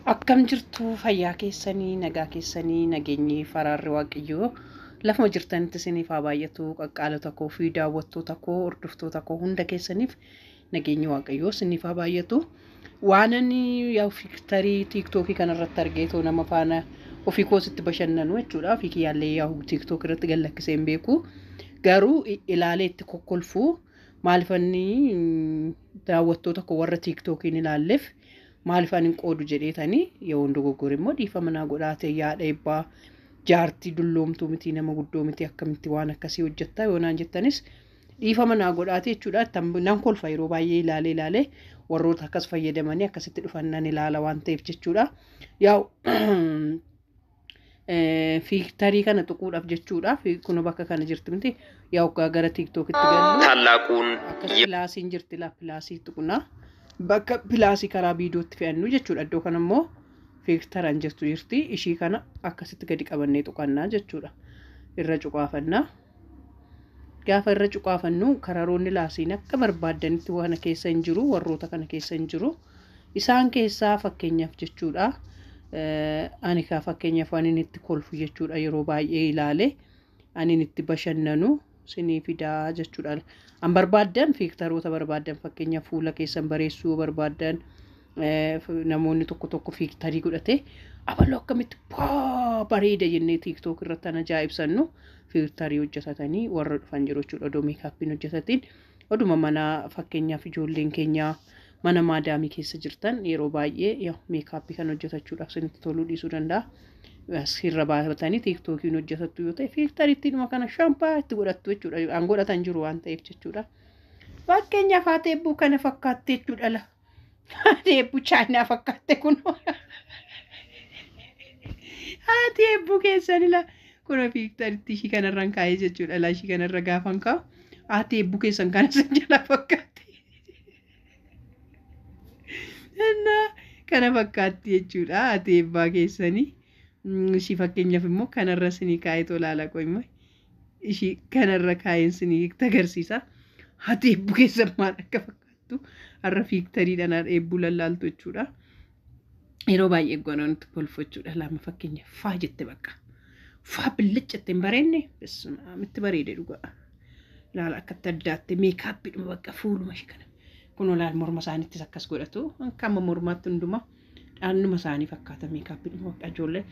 Akkam jirtu fayyaa keessanii nagaa keessanii nageenyi faraarri waaqayyoo lafuma jirtanitti isiniif haa baay'atu qaqqaalota koo fi daawwattoota koo hordoftoota koo hunda keessaniif nageenyi waaqayyoo isiniif haa baay'atu. Waan ani yaa fiktarii tiiktookii kanarratti argeetoo nama faana ofii koositti bashannanu jechuudha. Ofii kiyyaallee yaa tiiktook irratti gallakkisee hin beeku. Garuu ilaalee itti kokkolfuu maalifanni daawwattoota koo warra tiiktookiin ilaalleef maaliifaan hin qoodu jedheetanii yoo dogoggore immoo dhiifama naa godhaatee yaada eebbaa jaartii dulloomtuu miti nama guddoo miti akkamitti waan akkasii hojjettaa yoo naan jettanis dhiifama naa godhaatee jechuudha. Nan kolfa yeroo baay'ee ilaalee warroota akkas fayyadamanii akkasitti dhufan ilaala waan ta'eef jechuudha. Yaa'u fiiktarii kana tuquudhaaf jechuudha. Kun bakka kana jirti miti yaa'u gara tiiktookitti galu Tallaquun akkas pilaasiin jirti pilaasii tuqunaa. Bakka pilaasii karaa viidiyootti fe'annu jechuudha. Iddoo kana immoo fiiktaraan jirti. Ishii kana akkasitti gadi qabannee tuqannaa jechuudha. Irra cuqaafannaa. Gaafa irra cuqaafannu kararoonni laasiin akka barbaadanitti waan keessa hin jiru. Warroota kana keessa hin jiru. Isaan keessaa fakkeenyaaf jechuudha. Ani kaa fakkeenyaaf waan inni itti kolfu jechuudha. Yeroo baay'ee ilaale ani inni itti bashannanu sinii fidaa jechuudha. An barbaadan fiiktaroota barbaadan fakkeenyaaf fuula keessan bareessuu barbaadan namoonni tokko fiiktarii godhate abaloo akkamitti bareeda jennee tiiktook irratti ana ajaa'ibsannu fiiktarii hojjetatanii warra dhufan jiru jechuudha. Odoo meekaappiin hojjetatiin oduma mana fakkeenyaaf ijoolleen keenya mana maadaamii keessa jirtan yeroo baay'ee meekaappii kan hojjetachuudhaaf sinitti toluu dhiisuu danda'a. Sirra baafatanii tiiktookiin hojjetattu yoo ta'e fiiktariitti dhuma kana shampaa itti godhattu jechuudha. An godhatan jiru waan ta'eef jechuudha. Fakkeenyaaf haati eebbuu kana fakkaatte jechuudha. Haati eebbuu chaayinaa fakkaatte kun. Haati eebbuu keessan ila kun fiiktariitti ishii kanarraan kaa'ee jechuudha. Laa ishii kanarra gaafan kaa'u haati eebbuu keessan kana san jala fakkaatte. Kana fakkaatti jechuudha haati eebbaa keessanii. Ishii fakkeenyaaf immoo kanarra sinii kaa'ee tolaala qoyma. Ishii kanarra kaa'een sinii agarsiisa. Haati eebbuu keessan maal akka fakkaattu har'a fiiktariidhaan eebbuu lallaaltu jechuudha. Yeroo baay'ee gonoontu kolfu jechuudha. Lama fakkeenyaaf faa jette bakka. Faa billichatte hin bareenne itti bareede dhugaa. Laala akkatti addaatte meekaappiidhuma bakka fuuluma ishee kana. Kun olaal morma isaaniittis akkas godhatu. Akkama mormaatti hundumaa dhaannuma isaanii fakkaata meekaappiidhuma bakka ijoollee.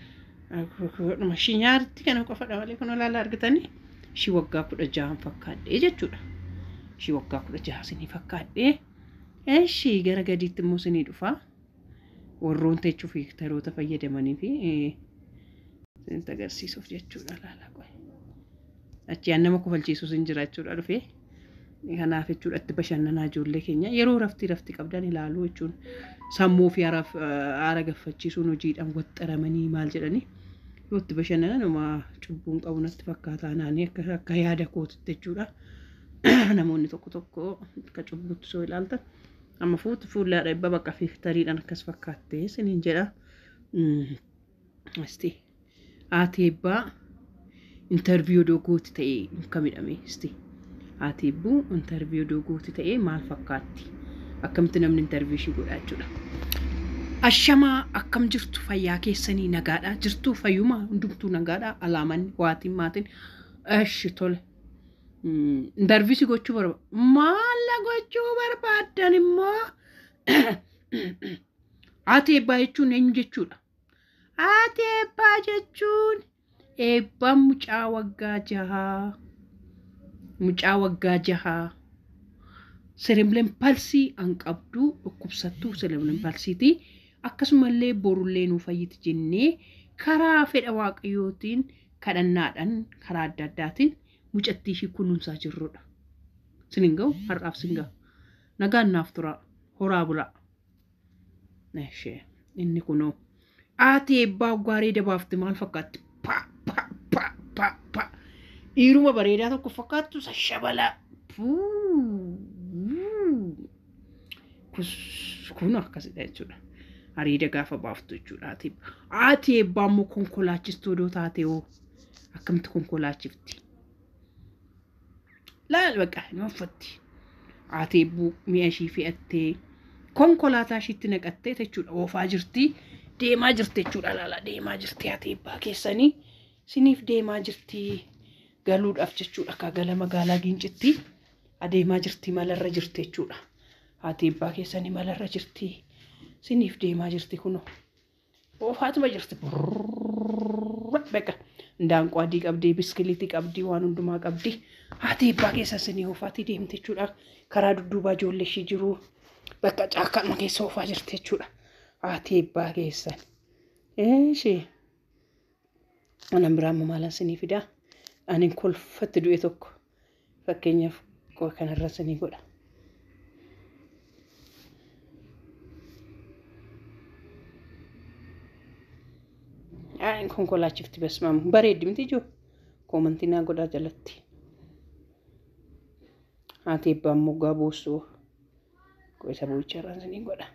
Ishii nyaaritti kana qofadha malee kun olaala argitanii ishii waggaa 16 fakkaadhee jechuudha. Ishii waggaa 16 sinii fakkaadhee ishii gara gadiitti immoo sinii dhufa. Warroon teechuu fiiktaroota fayyadamanii fi sinitti agarsiisuuf jechuudha laala qoy. Achi aan nama kofalchiisuus hin jira jechuudha dhufee. Kanaaf jechuudha itti bashannanaa ijoollee keenya yeroo raftii qabdan ilaaluu jechuun sammuu fi aara gaffachiisuun hojiidhaan waxxaramanii maal jedhanii yoo itti bashannanan uma cubbuun qabu natti fakkaataa naanii akka yaada kootitti jechuudha. Namoonni tokko akka cubbuutti soo ilaaltan amma fuullaa dhibba bakka fiiktariidhaan akkas fakkaattee siniin jedha. Isti haati eebbaa intarviyuu dogooti ta'ee kamidhame isti. Haati eebbuu intarviyuu dogooti ta'ee maal fakkaatti? Akkamitti namni intarviyuu ishii godhaa jechuudha. Ashamaa akkam jirtu fayyaa keessanii nagaadhaa jirtu fayyuma hundumtuu nagaadhaa alaaman waatiin maatiin ashi tole. Intarviyuu gochuu barbaada. Maal gochuu barbaadan immoo haati eebbaa jechuun eenyu jechuudha? Haati eebbaa jechuun eebbaa mucaa waggaa 6. Mucaa waggaa 6 cerebral palsy an qabdu dhukkubsattuu cerebral palsy akkasumallee borullee nu fayyiti jennee karaa fedha waaqayyootiin kadhannaadhaan karaa adda addaatiin mucattii ishii kunuunsaa jirrudha. Sinin ga'u har'aaf sin ga'u. Nagaan naaf tura horaa bulaa. Inni kunoo haati eebbaa gaarii dabaafte maal fakkaatti? Pa. Dhiiruma bareedaa tokko fakkaattu shabalaa. Kun akkasidha jechuudha. Hariida gaafa baaftu jechuudha. Haati eebbaa immoo konkolaachistuu odoo taate hoo akkamitti konkolaachifti? Laal bakka hin uffatti. Haati eebbuu mi'a ishii fe'attee konkolaataa ishiitti naqattee jechuudha. Oofaa jirti. deemaa jirti jechuudha laala deemaa jirti haati abbaa keessanii siniif deemaa jirti galuudhaaf jechuudha akka gala magaalaa Gincitti adeemaa jirti malarra jirti jechuudha haati abbaa keessanii malarra jirti siniif deemaa jirti kunoo oofaatuma jirti beeka ndaanqoo adii qabdi biskiliitii qabdi waan hundumaa qabdi haati abbaa keessa sinii oofaati deemte jechuudha karaa dudduubaa ijoollee ishii jiru bakka caakkalma keessa oofaa jirti jechuudha haati abbaa keessan ishee anan biraamma maalan sinii fidaa anin kolfatti du'e tokko fakkeenyaaf kanarra sinii godha anin konkolaachifti basmaamu bareeddi miti ijoo koomantinaa godhaa jalatti haati abbaan moggaa boossuu isa buucharraan sinii godha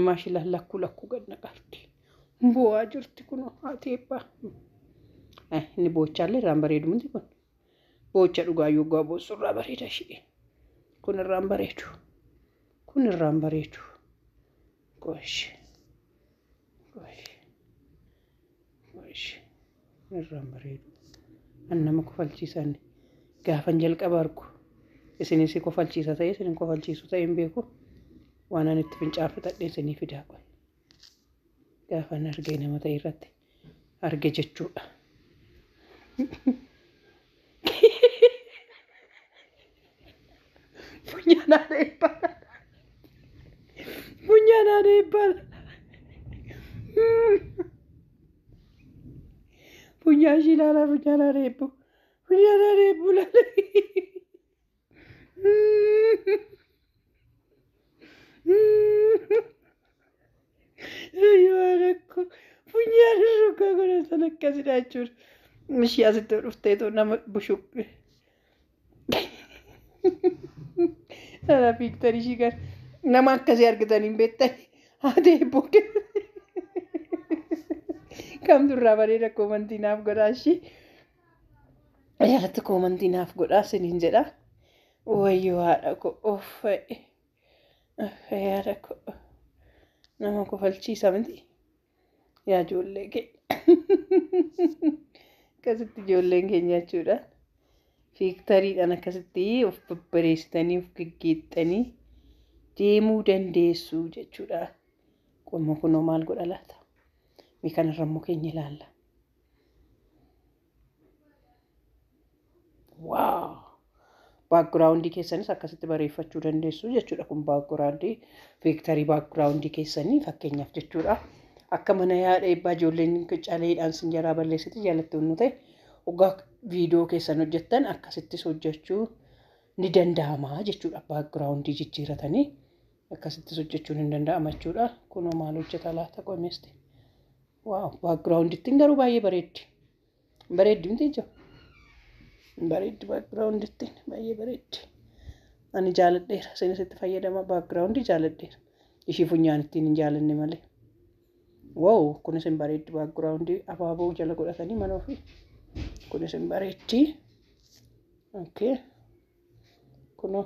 maashila lakku gadna qabdi bu'aa jirti kunoo haati abbaa inni boochaallee irraan bareedu miti kun boocha dhugaa yoggaa boossu irraa bareeda ishee kun irraan bareedu gosh irraan bareedu an nama kofalchiisan gaafan jalqaba argu isinis kofalchiisa ta'e isin kofalchiisu ta'e hin beeku waan ani itti fincaafadhee isinii fidaa qoy gaafan argee nama ta'e irratti arge jechuudha Punyana rebal punya shilala punyana rebu Ayuh punya ruka guna sana kasih dacur mesti asyik terufte itu nama busuk Ada Victory shikan nama kasih argatan imbetan ada bukan kam durra barera komantinaf godashi ya tu komantinaf godasin injera wayyo ada ko of ada ko nama ko falchiisa miti yaa ijoollee kee akkasitti ijoolleen keenya jechuudha fiiktariidhaan akkasitti of babbareessitanii of geggeexxanii deemuu dandeessu jechuudha qommo kunoo maal godha laata mi kanarra immoo keenya ilaalla waaw baakgiraawundii keessanis akkasitti bareeffachuu dandeessu jechuudha kun baakgiraawundii fiiktarii baakgiraawundii keessanii fakkeenyaaf jechuudha akka mana yaada eebbaa ijoolleen caleedhaan sinjaraa balleessiti jaalatti hunnu ta'e ogaa viidiyoo keessan hojjettan akkasittis hojjechuu ni danda'ama jechuudha baakgiraawundii jijjiiratanii akkasittis hojjechuun hin danda'ama jechuudha kunoo maal hojjeta laata qomeesti waaw baakgiraawundiittiin garuu baay'ee bareeddi miti ijoo bareeddi baakgiraawundiittiin baay'ee bareeddi ani jaaladheera isinis itti fayyadama baakgiraawundii jaaladheera ishii funyaan ittiin hin jaalanne malee wow kunis hin bareeddi baakgiraawundii abaaboo jala godhatanii mana ofii kunis hin bareeddi okay kunoo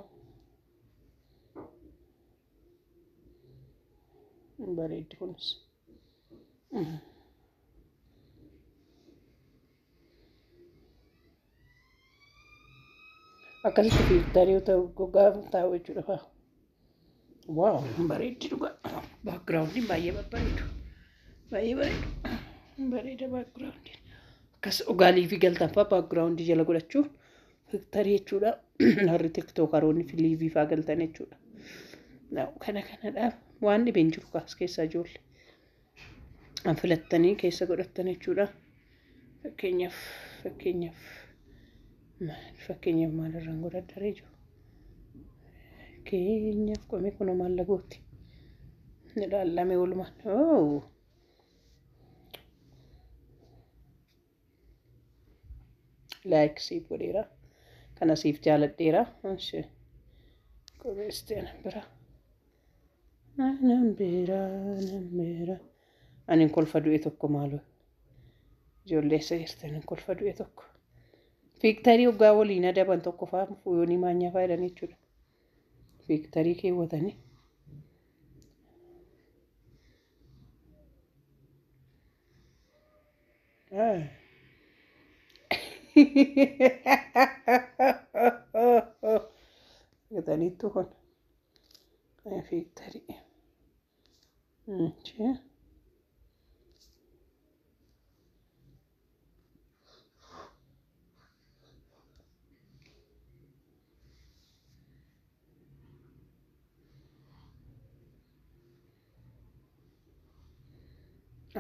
hin bareeddi kunis akkasitti fiiltarii gogaa taa'u jechuudha wow bareeddi dhugaa baakgiraawundiin baay'ee babbareedu bareeda baakgiraawundiin akkas ogaalii fi galtanfaa baakgiraawundii jala godhachuun fiiltarii jechuudha harri tiktookaroonni filiivii faa galtan jechuudha kanadhaaf waan dhibeen jiru kaas keessaa ijoollee an filattanii keessa godhattan jechuudha fakkeenyaaf maalirraan godhaddaree jiru fakkeenyaaf qomee kunoo maallagooti ilaallamee oolumaan like siif godheera kana siif jaaladheera qomeesteen bira Nambeera. Ani kolfa du'e tokko maaloo ijoollee sagirtan kolfa du'e tokko. Fiiktarii hoggaa waliin adaban tokko fa'aa fuyoonii maanyaa faayidanii jechuudha. Fiiktarii keewwatanii. Gataniittu kun fiiktarii.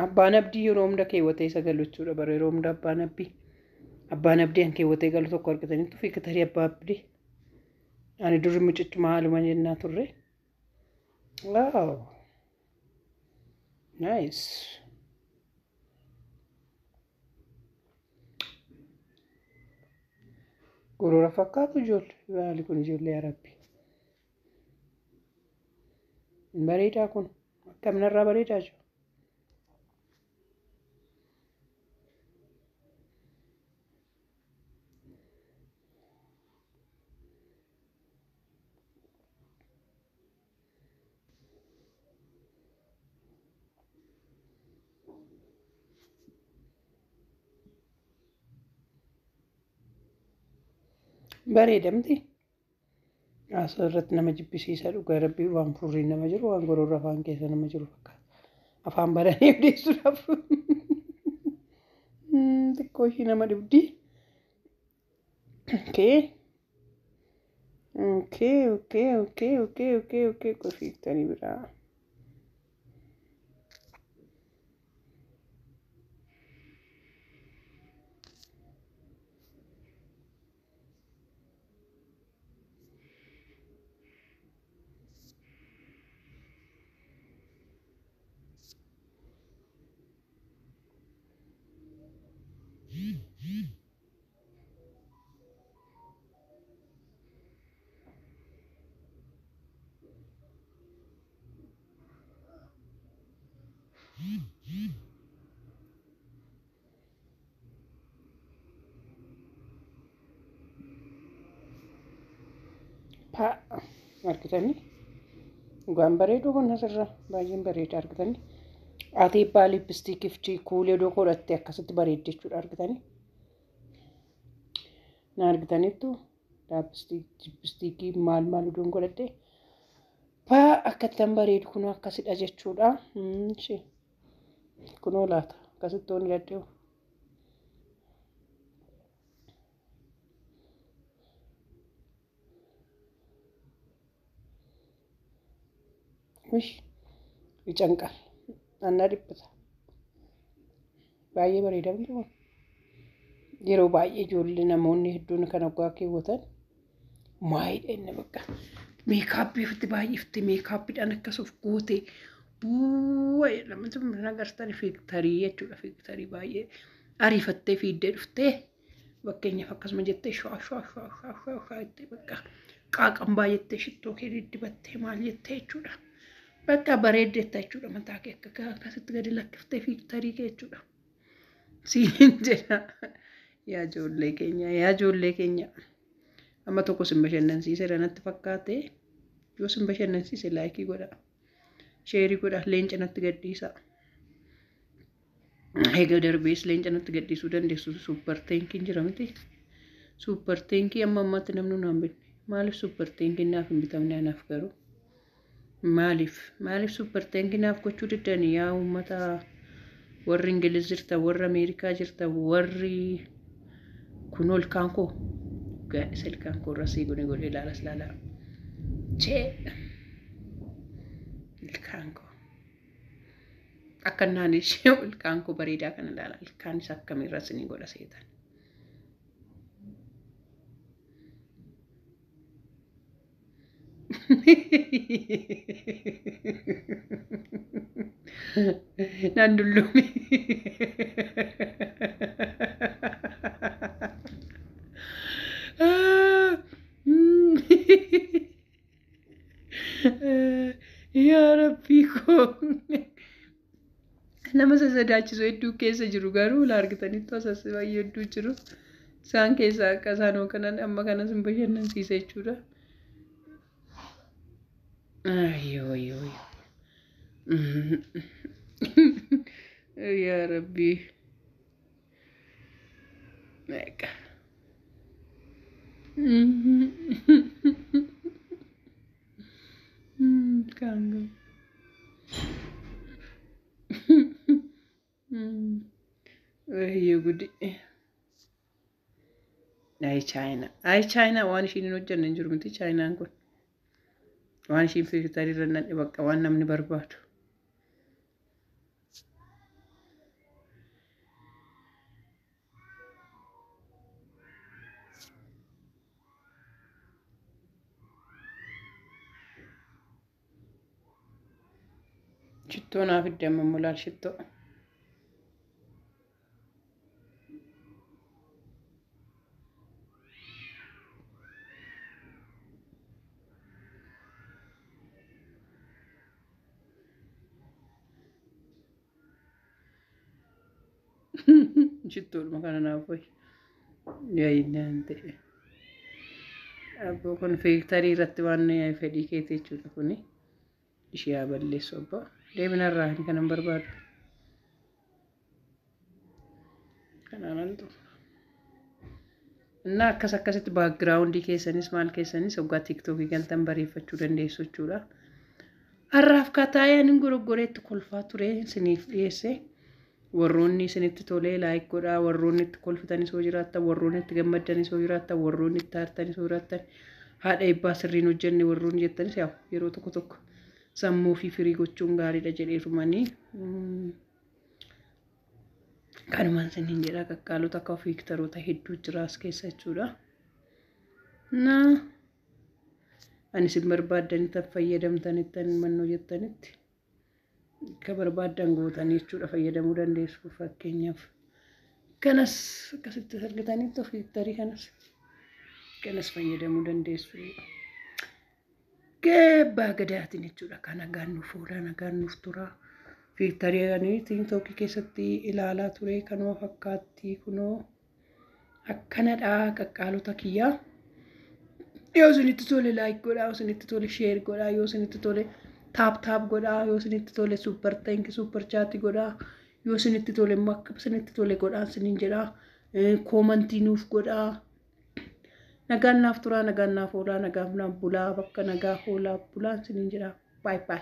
Abbaan abdii yeroo hunda keewwatee isa galu jechuudha. Bara yeroo hunda abbaan abdii an keewwatee galu tokko argataniitu fiiktarii abbaa abdii. Ani durri mucichuma haaluma jennaa turre. Wow. Nice. Gurura fakkaatu ijoollee. Maali kun ijoollee Arabbii? Bareedaa kun. Akkaminarraa bareedaa jiru? Bareedamti. Asirratti nama jibbisiisaa dhugaa rabbii waan furriin nama jiru waan goroorra afaan keessa nama jiru fakkaata. Afaan badanii deessuudhaaf. Xiqqoo ishii nama dhibdi. Okay. Fiiktanii biraa. Argitanii dhugaan bareedu kun asirra baay'een bareeda argitanii ati abbaa liippistiikii kuulee godhatte akkasitti bareedde jechuudha argitanii na argitaniittu liippistiikii maal idoon godhatte akkattan bareedu kun akkasidha jechuudha kunoo laata akkasitti on hidhadhee Icanqal anna dhibbata baay'ee bareeda miti kun yeroo baay'ee ijoollee namoonni hedduun kan hoggaa keewwatan maayidha inni bakka meekaappii ofitti baay'ifte meekaappiidhaan akkasuuf goote bu'ee namatti nagartan fiiktarii jechuudha fiiktarii baay'ee ariifattee fiiddee dhuftee fakkeenyaaf akkasuma jettee shwaa itti bakka qaaqan baay'ettee shittoo kee diddibattee maal jettee jechuudha. Bakka bareeddeetta jechuudha mataa kee akka akkasitti gadi lakkiftee fiiktarii kee jechuudha. Siin jedha yaa ijoollee keenya amma tokko sin bashannansiise natti fakkaate yoo sin bashannansiise laayikii godha sheerii godha leenca natti gadhiisa. Egaa darbees leenca natti gadhiisuu dandeessu suupper teenkiin jira miti. Suupper teenkii amma ammaatti namni naan binne maaliif suupper teenkii naaf hin bitamne anaaf garuu. Maaliif suupper teenkii naaf gochuu diddanii yaa uummata warri Ingiliz jirta warri Ameerikaa jirta warri kun ilkaan koo gaa'isa ilkaan koo irra sii godhe ilaalas ilaalaa chee ilkaan koo akka naan ishee ilkaan koo bareedaa kana ilaala ilkaan isa akkamiirra sinii godha seetan. Nandullumi. Ya Rabbi. Rabbiiko. Nama sodaachisu hedduu keessa jiru garuu laargitanitti osas baay'ee hedduu jiru. Isaan keessaa akka isaan kanan amma kanas hin bashannansiise jechuudha. Ayyoo. Yaa Rabbi. Meeqa. Kangen. Ayo gudi. Ay China waan ishiin hin hojjenne hin jiru miti Chinaan kun. Waan ishiin filtarii irra nadhe bakka waan namni barbaadu. Shittoo naaf iddoo amma mulaal shittoo. Shittoo makana naaf hoy. Yaa'inaan ta'e. Abboo kun filtarii irratti waan fedhii keetii jechuudha kuni. Ishee haa balleessu abbaa. Deemina irraa hin kanan barbaadu. Kanaan altu. Innaa akkasitti baakgiraawundii keessanis maal keessanis hoggaa tiiktookii galtan bareeffachuu dandeessu jechuudha. Har'aaf kataayaan hin goroggoreetti kolfaa ture isiniif dhiyeesse. Warroonni isinitti tolee laayik godhaa, warroonni itti kolfitanis hoo jiraattan, warroonni itti gammaddanis hoo jiraattan, warroonni itti aartanis hoo jiraattan, haadha eebbaa sirriin hojjenne warroonni jettanis yaa yeroo tokko sammuu fi firii gochuun gaariidha jedheerumanii. Kanumaan siniin jedhaa qaqqaalota akka fiiktaroota hedduu jira as keessa jechuudha. Ani isin barbaaddanitti fayyadamtanittan mannoo jettanitti akka barbaadan gootanii jechuudha fayyadamuu dandeessu fakkeenyaaf. Kanas akkasitti argitanitti fiiktarii kanas fayyadamuu dandeessu. Geebbaa gadaatiin jechuudha kan nagaan nuuf oola nagaan nuuf tura. Fiiktarii ani tiiktookii keessatti ilaalaa ture kanuma fakkaatti kunoo akkanadha qaqqaalota kiyyaa. Yoo isinitti tole laayik godhaa, yoo isinitti tole sheer godhaa, yoo isinitti tole taap godhaa, yoo isinitti tole super thank super chat godhaa, yoo isinitti tole makka isinitti tole godhaa isiniin jedhaa, koomantii nuuf godhaa. Nagaan naaf tura, nagaan naaf oolaa, nagaan naaf bulaa, bakka nagaa oolaa bulaan isiniin jedhaa. Bye bye.